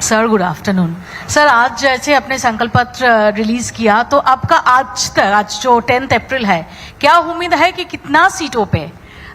Sir good afternoon. Sir आज जैसे अपने संकल्प पत्र रिलीज किया तो आपका आज जो 10 अप्रैल है, क्या उम्मीद है कि कितना सीटों पे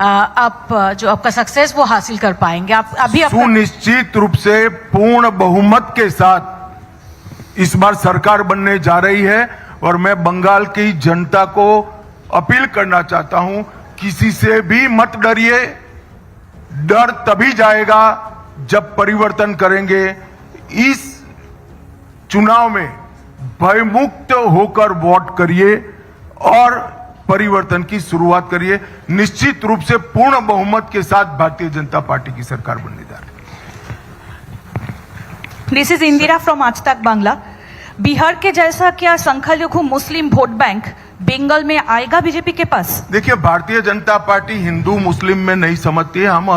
आप जो आपका सक्सेस वो हासिल कर पाएंगे? आप अभी सुनिश्चित रूप से पूर्ण बहुमत के साथ इस बार सरकार बनने जा रही है और मैं बंगाल की जनता को अपील करना चाहता हूं, किसी से भी मत डरिए। डर तभी जाएगा जब परिवर्तन करेंगे। इस चुनाव में भयमुक्त होकर वोट करिए और परिवर्तन की शुरुआत करिए। निश्चित रूप से पूर्ण बहुमत के साथ भारतीय जनता पार्टी की सरकार बनने जा रही है। दिस इज इंदिरा फ्रॉम आज तक बांग्ला। बिहार के जैसा क्या संख्यालघु मुस्लिम वोट बैंक बंगाल में आएगा बीजेपी के पास? देखिए, भारतीय जनता पार्टी हिंदू मुस्लिम में नहीं समझती है। हम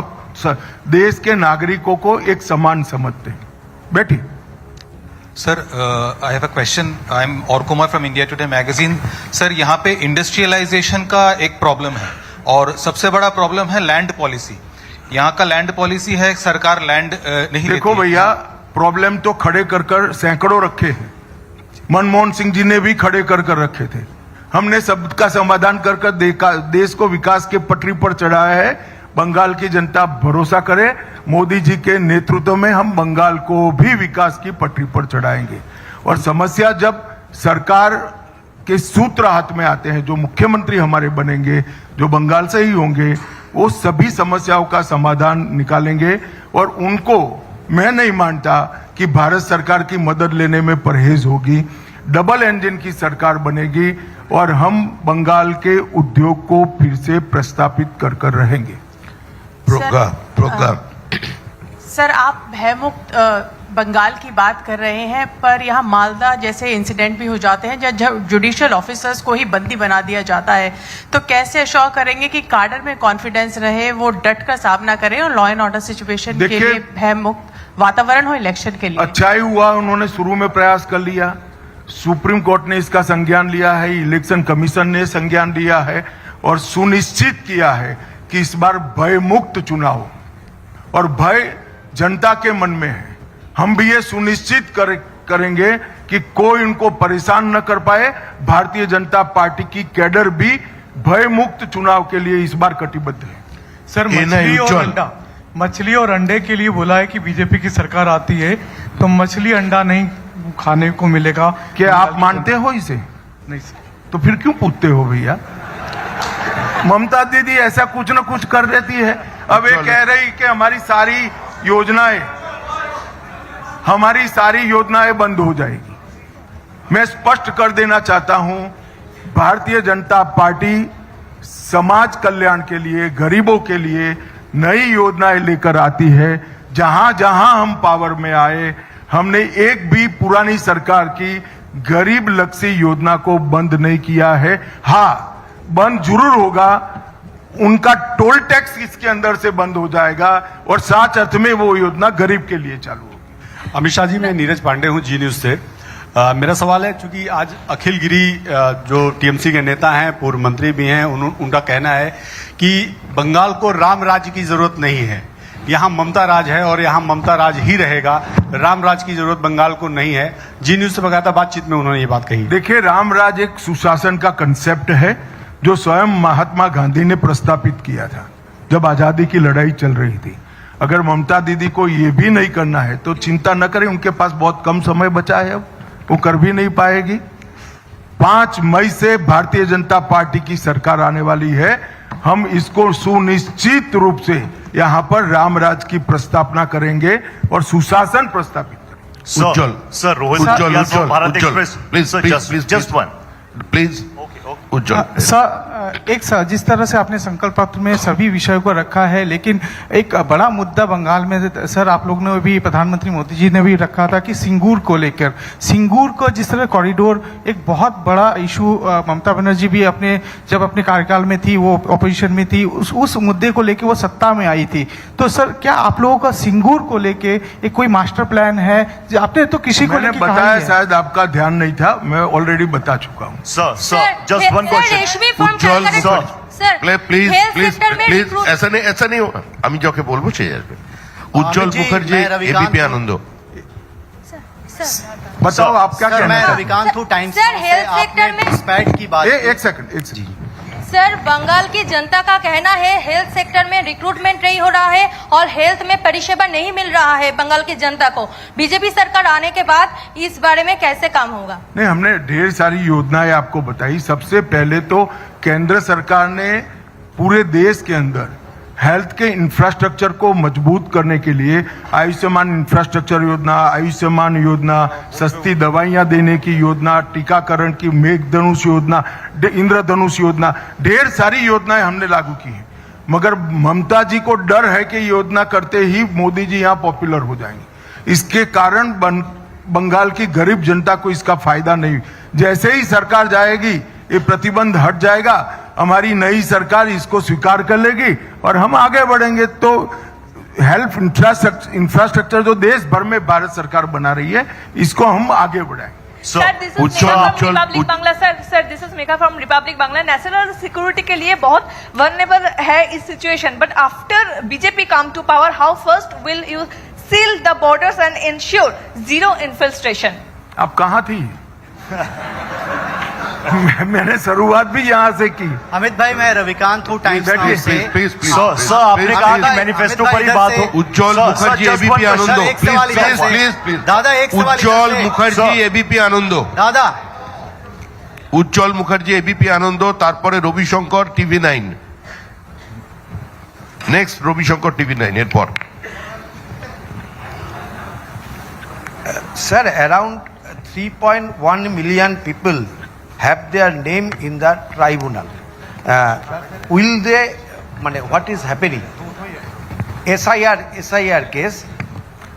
देश के नागरिकों को एक समान समझते हैं। बैठिए। Sir, I have a question. I am और Kumar from India Today magazine. Sir, यहाँ पे इंडस्ट्रियलाइजेशन का एक प्रॉब्लम है और सबसे बड़ा प्रॉब्लम है लैंड पॉलिसी। यहाँ का लैंड पॉलिसी है, सरकार लैंड नहीं देखो भैया, प्रॉब्लम तो खड़े कर सैकड़ों रखे हैं। मनमोहन सिंह जी ने भी खड़े कर रखे थे। हमने सबका समाधान कर देश को विकास के पटरी पर चढ़ाया है। बंगाल की जनता भरोसा करे, मोदी जी के नेतृत्व में हम बंगाल को भी विकास की पटरी पर चढ़ाएंगे। और समस्या जब सरकार के सूत्र हाथ में आते हैं, जो मुख्यमंत्री हमारे बनेंगे, जो बंगाल से ही होंगे, वो सभी समस्याओं का समाधान निकालेंगे। और उनको मैं नहीं मानता कि भारत सरकार की मदद लेने में परहेज होगी। डबल इंजन की सरकार बनेगी और हम बंगाल के उद्योग को फिर से प्रस्तापित कर रहेंगे। प्रोग्राम सर, आप भयमुक्त बंगाल की बात कर रहे हैं, पर यहाँ मालदा जैसे इंसिडेंट भी हो जाते हैं जब जुडिशियल ऑफिसर्स को ही बंदी बना दिया जाता है, तो कैसे अश्योर करेंगे कि काडर में कॉन्फिडेंस रहे, वो डट कर सामना करें और लॉ एंड ऑर्डर सिचुएशन के लिए भयमुक्त वातावरण हो इलेक्शन के लिए? अच्छा ही हुआ उन्होंने शुरू में प्रयास कर लिया। सुप्रीम कोर्ट ने इसका संज्ञान लिया है, इलेक्शन कमीशन ने संज्ञान लिया है और सुनिश्चित किया है कि इस बार भय मुक्त चुनाव हो। और भय जनता के मन में है। हम भी ये सुनिश्चित करेंगे कि कोई उनको परेशान न कर पाए। भारतीय जनता पार्टी की कैडर भी भय मुक्त चुनाव के लिए इस बार कटिबद्ध है। सर, मछली और अंडे के लिए बोला है कि बीजेपी की सरकार आती है तो मछली अंडा नहीं खाने को मिलेगा। क्या आप मानते हो इसे? नहीं सर। तो फिर क्यों पूछते हो भैया? ममता दीदी ऐसा कुछ न कुछ कर देती है। अब ये कह रही कि हमारी सारी योजनाएं बंद हो जाएगी। मैं स्पष्ट कर देना चाहता हूं, भारतीय जनता पार्टी समाज कल्याण के लिए, गरीबों के लिए नई योजनाएं लेकर आती है। जहां जहां हम पावर में आए, हमने एक भी पुरानी सरकार की गरीब लक्षी योजना को बंद नहीं किया है। हाँ, बंद जरूर होगा, उनका टोल टैक्स इसके अंदर से बंद हो जाएगा और साथ अर्थ में वो योजना गरीब के लिए चालू होगी। अमित शाह जी, मैं नीरज पांडे हूं, जी न्यूज से। मेरा सवाल है, चूंकि आज अखिल गिरी जो टीएमसी के नेता हैं, पूर्व मंत्री भी हैं, उनका कहना है कि बंगाल को राम राज्य की जरूरत नहीं है, यहाँ ममता राज है और यहाँ ममता राज ही रहेगा, राम राज की जरूरत बंगाल को नहीं है। जी न्यूज से बकायदा बातचीत में उन्होंने ये बात कही। देखिए, राम राज एक सुशासन का कंसेप्ट है जो स्वयं महात्मा गांधी ने प्रस्तापित किया था जब आजादी की लड़ाई चल रही थी। अगर ममता दीदी को ये भी नहीं करना है तो चिंता न करें, उनके पास बहुत कम समय बचा है, अब वो कर भी नहीं पाएगी। 5 मई से भारतीय जनता पार्टी की सरकार आने वाली है। हम इसको सुनिश्चित रूप से यहाँ पर रामराज की प्रस्तावना करेंगे और सुशासन प्रस्तापित करेंगे। Ujjwal sir, Rohit Ujjwal Bharat express, please just one please. Sir, एक सर, जिस तरह से आपने संकल्प पत्र में सभी विषयों को रखा है, लेकिन एक बड़ा मुद्दा बंगाल में सर आप लोग ने भी, प्रधानमंत्री मोदी जी ने भी रखा था कि सिंगूर को लेकर, सिंगूर को जिस तरह कॉरिडोर एक बहुत बड़ा इशू, ममता बनर्जी भी जब अपने कार्यकाल में थी, वो ऑपोजिशन में थी, उस मुद्दे को लेकर वो सत्ता में आई थी। तो सर, क्या आप लोगों का सिंगूर को लेके एक कोई मास्टर प्लान है? आपने तो किसी को मैंने बताया, शायद आपका ध्यान नहीं था, मैं ऑलरेडी बता चुका हूँ। Sir, just one question. Please ऐसा नहीं আমি যাকে বলবো সেই আসবে। উজ্জ্বল মুখার্জি, এবিপি আনন্দ। बताओ आप क्या सर, कहना मैं चाहते रविकांत हूँ टाइम्स सर, नाउ से। हेल्थ आपने सेक्टर में- घुसपैठ की बात हैं? की। एक सेकंड सर, बंगाल की जनता का कहना है हेल्थ सेक्टर में रिक्रूटमेंट नहीं हो रहा है और हेल्थ में परिषेवा नहीं मिल रहा है बंगाल की जनता को। बीजेपी सरकार आने के बाद इस बारे में कैसे काम होगा? नहीं, हमने ढेर सारी योजनाएं आपको बताई। सबसे पहले तो केंद्र सरकार ने पूरे देश के अंदर हेल्थ के इंफ्रास्ट्रक्चर को मजबूत करने के लिए आयुष्मान इंफ्रास्ट्रक्चर योजना, आयुष्मान योजना, सस्ती दवाइयां देने की योजना, टीकाकरण की मेघधनुष योजना, इंद्रधनुष योजना, ढेर सारी योजनाएं हमने लागू की हैं। मगर ममता जी को डर है कि योजना करते ही मोदी जी यहाँ पॉपुलर हो जाएंगे। इसके कारण बंगाल की गरीब जनता को इसका फायदा नहीं। जैसे ही सरकार जाएगी ये प्रतिबंध हट जाएगा, हमारी नई सरकार इसको स्वीकार कर लेगी और हम आगे बढ़ेंगे। तो हेल्थ इंफ्रास्ट्रक्चर जो देश भर में भारत सरकार बना रही है, इसको हम आगे बढ़ाएंगे। Sir, this is Republic Bangla. Sir, this is Megha from Republic Bangla. National security के लिए बहुत वल्नरेबल है इस situation, but after BJP come to power, how first will you seal the borders and ensure zero infiltration? आप कहाँ थी? मैंने शुरुआत भी यहाँ से की। अमित भाई, मैं रविकांत हूँ टाइम्स नाउ से। सर आपने कहा कि मैनिफेस्टो पर ही बात हो। उज्जवल मुखर्जी एबीपी आनंदो, एक सवाल इधर से। प्लीज दादा, एक सवाल इधर उज्जवल से। मुखर्जी एबीपी आनंदो, दादा, উজ্জ্বল মুখার্জি এবিপি আনন্দ, তারপরে রবিশঙ্কর টিভি9, নেক্সট রবিশঙ্কর টিভি9 এরপর। Sir, around 3.1 million people have their name in the tribunal. Will they, what is happening? SIR case.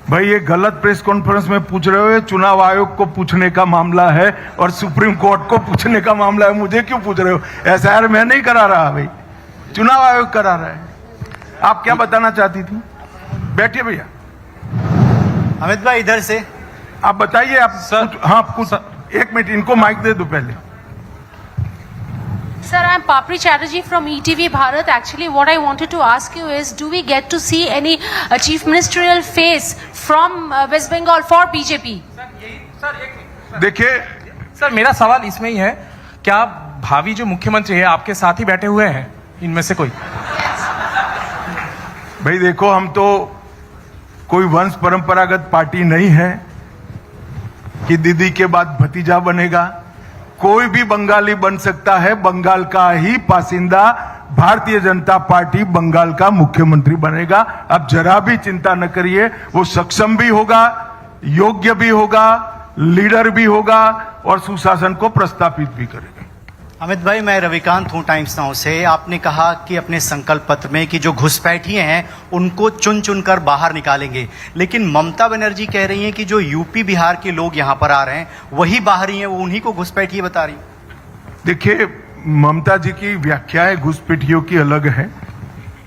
भाई ये गलत प्रेस कॉन्फ्रेंस में पूछ रहे हो। ये चुनाव आयोग को पूछने का मामला है और सुप्रीम कोर्ट को पूछने का मामला है। मुझे क्यों पूछ रहे हो? SIR मैं नहीं करा रहा भाई, चुनाव आयोग करा रहा है। आप क्या बताना चाहती थी? बैठिए भैया। अमित भाई इधर से। आप बताइए। आप हाँ कुछ, एक मिनट इनको माइक दे दो पहले। Sir, I'm Papri Chatterjee from ETV Bharat. Actually, what I wanted to ask you is, do we get to see any chief ministerial face from West Bengal for BJP? देखिए sir, मेरा सवाल इसमें ही है, क्या भावी जो मुख्यमंत्री है आपके साथ ही बैठे हुए हैं इनमें से कोई? भाई देखो, हम तो कोई वंश परंपरागत पार्टी नहीं है कि दीदी के बाद भतीजा बनेगा। कोई भी बंगाली बन सकता है। बंगाल का ही बासिंदा भारतीय जनता पार्टी बंगाल का मुख्यमंत्री बनेगा। अब जरा भी चिंता न करिए, वो सक्षम भी होगा, योग्य भी होगा, लीडर भी होगा और सुशासन को प्रस्तापित भी करेगा। अमित भाई, मैं रविकांत हूँ टाइम्स नाउ से। आपने कहा कि अपने संकल्प पत्र में कि जो घुसपैठिए हैं उनको चुन चुनकर बाहर निकालेंगे, लेकिन ममता बनर्जी कह रही हैं कि जो यूपी बिहार के लोग यहाँ पर आ रहे हैं वही बाहरी हैं, वो उन्हीं को घुसपैठिए बता रही। देखिए, ममता जी की व्याख्याएं घुसपैठियों की अलग है।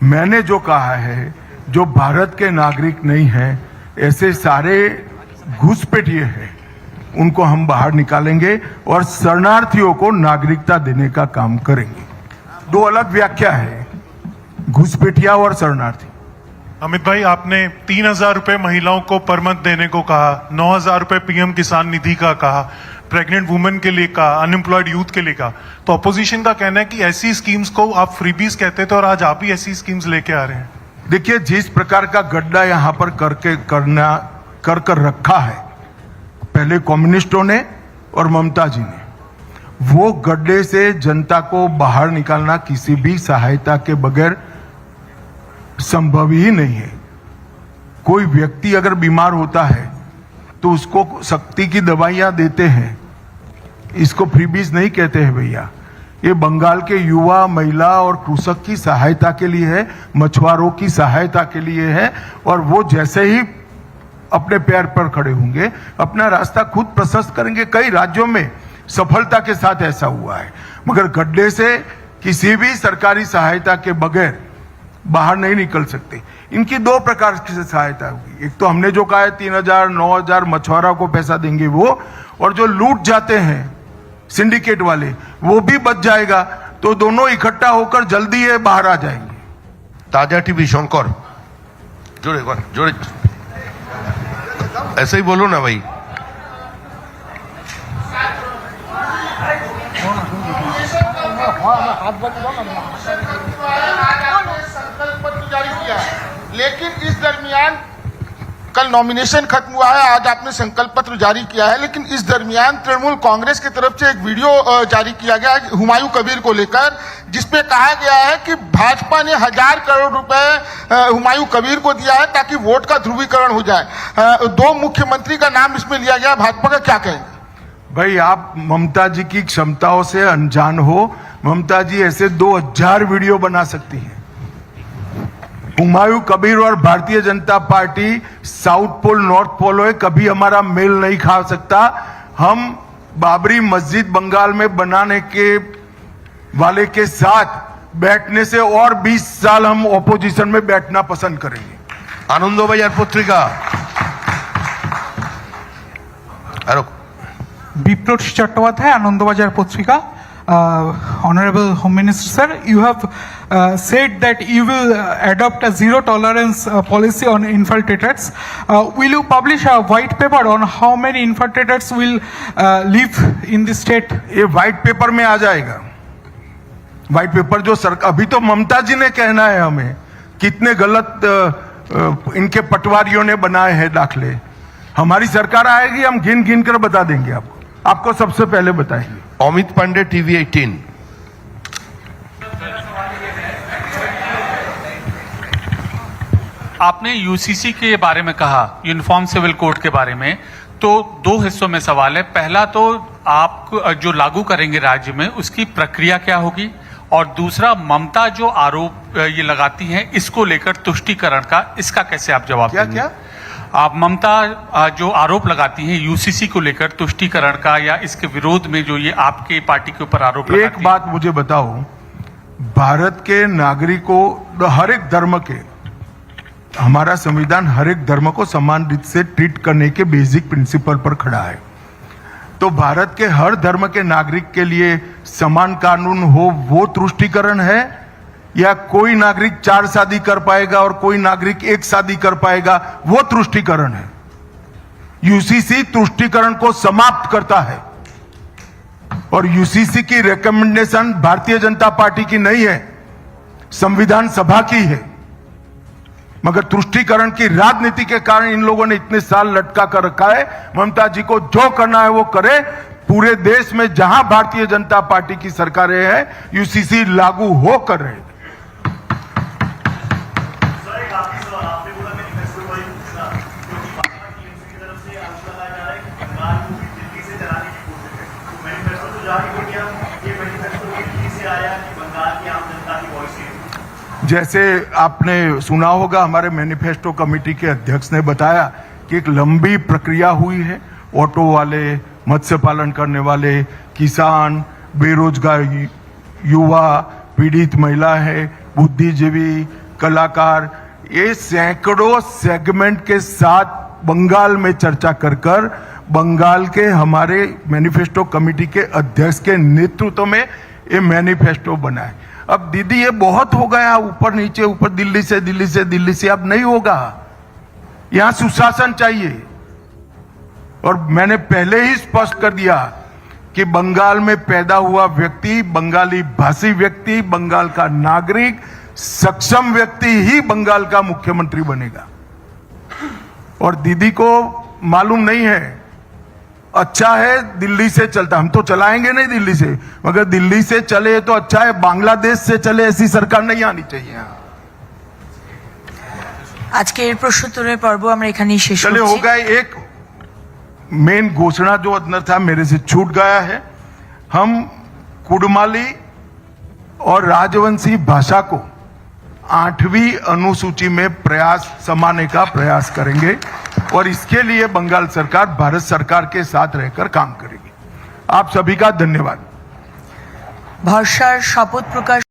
मैंने जो कहा है, जो भारत के नागरिक नहीं हैं, ऐसे सारे घुसपैठिए हैं, उनको हम बाहर निकालेंगे और शरणार्थियों को नागरिकता देने का काम करेंगे। दो अलग व्याख्या है, घुसपैठिया और शरणार्थी। अमित भाई, आपने 3,000 रुपए महिलाओं को पर मंथ देने को कहा, 9,000 रुपए पीएम किसान निधि का कहा, प्रेग्नेंट वुमेन के लिए कहा, अनएम्प्लॉयड यूथ के लिए कहा। तो अपोजिशन का कहना है कि ऐसी स्कीम्स को आप फ्रीबीज कहते थे और आज आप ही ऐसी स्कीम्स लेके आ रहे हैं। देखिए, जिस प्रकार का गड्ढा यहाँ पर कर रखा है पहले कम्युनिस्टों ने और ममता जी ने, वो गड्ढे से जनता को बाहर निकालना किसी भी सहायता के बगैर संभव ही नहीं है। कोई व्यक्ति अगर बीमार होता है तो उसको शक्ति की दवाइयां देते हैं, इसको फ्रीबीज नहीं कहते हैं भैया। ये बंगाल के युवा, महिला और कृषक की सहायता के लिए है, मछुआरों की सहायता के लिए है। और वो जैसे ही अपने पैर पर खड़े होंगे, अपना रास्ता खुद प्रशस्त करेंगे। कई राज्यों में सफलता के साथ ऐसा हुआ है। मगर गड्ढे से किसी भी सरकारी सहायता के बगैर बाहर नहीं निकल सकते। इनकी दो प्रकार की सहायता होगी। एक तो हमने जो कहा है 3,000, 9,000 मछुआरों को पैसा देंगे वो, और जो लूट जाते हैं सिंडिकेट वाले वो भी बच जाएगा। तो दोनों इकट्ठा होकर जल्दी ये बाहर आ जाएंगे। ताजा टीवी शंकर, जोड़े जोड़े, ऐसे ही बोलो ना भाई। फाइनल नॉमिनेशन खत्म हुआ है, आज आपने संकल्प पत्र जारी किया है, लेकिन इस दरमियान तृणमूल कांग्रेस की तरफ से एक वीडियो जारी किया गया हुमायूं कबीर को लेकर, जिसपे कहा गया है कि भाजपा ने 1000 करोड़ रुपए हुमायूं कबीर को दिया है ताकि वोट का ध्रुवीकरण हो जाए। 2 मुख्यमंत्री का नाम इसमें लिया गया, भाजपा का क्या कहेंगे? भाई आप ममता जी की क्षमताओं से अनजान हो। ममता जी ऐसे 2000 वीडियो बना सकती हैं। हुमायूं कबीर और Bharatiya Janata Party south pole north pole है, कभी हमारा मेल नहीं खा सकता। हम बाबरी मस्जिद बंगाल में बनाने के वाले के साथ बैठने से और 20 साल हम ऑपोजिशन में बैठना पसंद करेंगे। আনন্দবাজার পত্রিকা আরো বিপ্লব চট্টোপাধ্যায়, আনন্দবাজার পত্রিকা। Honorable Home Minister sir, you have said that you will adopt a zero tolerance policy on infiltrators. Will you publish a white paper on how many infiltrators will live in the state? ये white paper में आ जाएगा। White paper जो सरकार, अभी तो ममता जी ने कहना है हमें कितने गलत इनके पटवारियों ने बनाए हैं दाखले। हमारी सरकार आएगी, हम गिन गिन कर बता देंगे आपको सबसे पहले बताएंगे। অমিত পান্ডে টিভি 18। आपने यूसीसी के बारे में कहा, यूनिफॉर्म सिविल कोड के बारे में, तो 2 हिस्सों में सवाल है। पहला तो आप जो लागू करेंगे राज्य में उसकी प्रक्रिया क्या होगी, और दूसरा ममता जो आरोप ये लगाती हैं इसको लेकर तुष्टीकरण का, इसका कैसे आप जवाब देंगे? क्या आप ममता जो आरोप लगाती हैं यूसीसी को लेकर तुष्टीकरण का, या इसके विरोध में जो ये आपके पार्टी के ऊपर आरोप लगाती हैं? एक बात मुझे बताओ, भारत के नागरिकों, हर एक धर्म के, हमारा संविधान हर एक धर्म को समान रीत से ट्रीट करने के बेसिक प्रिंसिपल पर खड़ा है। तो भारत के हर धर्म के नागरिक के लिए समान कानून हो, वो तुष्टीकरण है? या कोई नागरिक 4 शादी कर पाएगा और कोई नागरिक 1 शादी कर पाएगा, वो तुष्टीकरण है? यूसीसी तुष्टीकरण को समाप्त करता है, और यूसीसी की रिकमेंडेशन भारतीय जनता पार्टी की नहीं है, संविधान सभा की है। मगर तुष्टीकरण की राजनीति के कारण इन लोगों ने इतने साल लटका कर रखा है। ममता जी को जो करना है वो करे। पूरे देश में जहां भारतीय जनता पार्टी की सरकारें हैं, यूसीसी लागू हो कर रहे। जैसे आपने सुना होगा, हमारे मैनिफेस्टो कमेटी के अध्यक्ष ने बताया कि एक लंबी प्रक्रिया हुई है। ऑटो वाले, मत्स्य पालन करने वाले, किसान, बेरोजगार युवा, पीड़ित महिला है, बुद्धिजीवी, कलाकार, ये सैकड़ों सेगमेंट के साथ बंगाल में चर्चा कर बंगाल के हमारे मैनिफेस्टो कमेटी के अध्यक्ष के नेतृत्व में ये मैनिफेस्टो बना है। अब दीदी ये बहुत हो गया, ऊपर नीचे, ऊपर दिल्ली से, अब नहीं होगा। यहां सुशासन चाहिए। और मैंने पहले ही स्पष्ट कर दिया कि बंगाल में पैदा हुआ व्यक्ति, बंगाली भाषी व्यक्ति, बंगाल का नागरिक, सक्षम व्यक्ति ही बंगाल का मुख्यमंत्री बनेगा। और दीदी को मालूम नहीं है, अच्छा है दिल्ली से चलता, हम तो चलाएंगे नहीं दिल्ली से, मगर दिल्ली से चले तो अच्छा है, बांग्लादेश से चले ऐसी सरकार नहीं आनी चाहिए। আজকের প্রশ্নোত্তরের পর্ব আমরা এখানেই শেষ चले हो गए। एक मेन घोषणा जो अंदर था मेरे से छूट गया है। हम कुड़माली और राजवंशी भाषा को 8वीं अनुसूची में समाने का प्रयास करेंगे, और इसके लिए बंगाल सरकार भारत सरकार के साथ रहकर काम करेगी। आप सभी का धन्यवाद। ভরসার শপথ প্রকাশ